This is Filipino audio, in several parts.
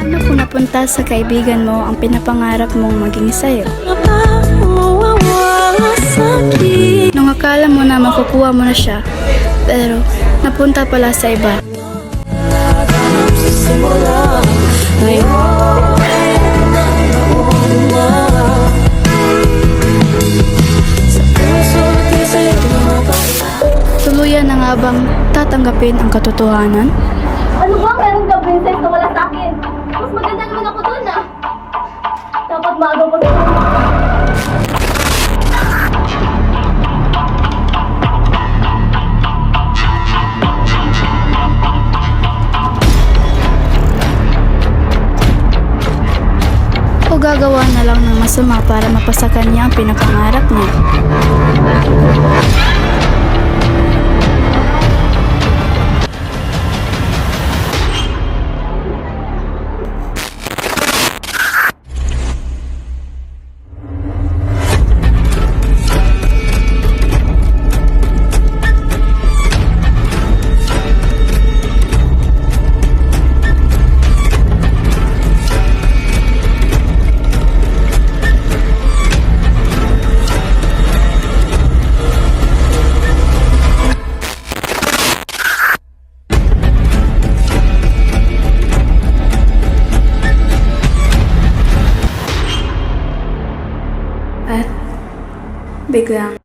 Paano kung napunta sa kaibigan mo ang pinapangarap mong maging sa'yo? Nung akala mo na makukuha mo na siya, pero napunta pala sa iba. Tuluyan na nga bang tatanggapin ang katotohanan? Ano ba? Meron ka, princess, na wala sa akin. Mas maganda naman ako dun, ah. Dapat maagaw pa sa... O gagawa na lang ng masama para mapasa kanya ang pinapangarap niya? At biglang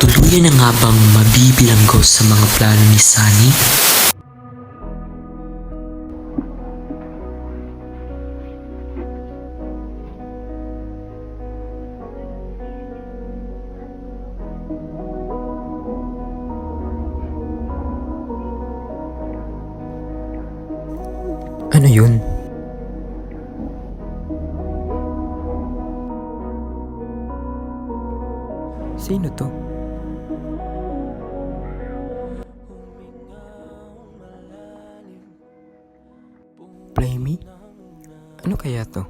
Tuluyan na nga bang mabibilanggo sa mga plano ni Sunny? Ano yun? Sino to? Play me? Ano kaya to?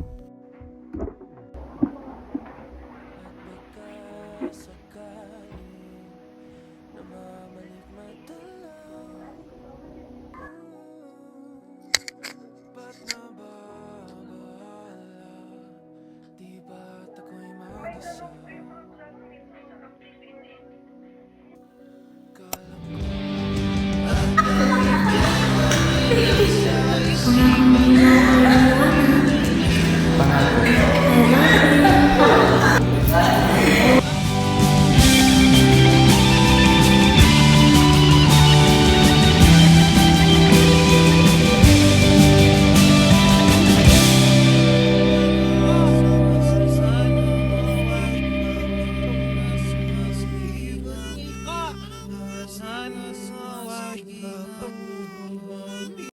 Pangako.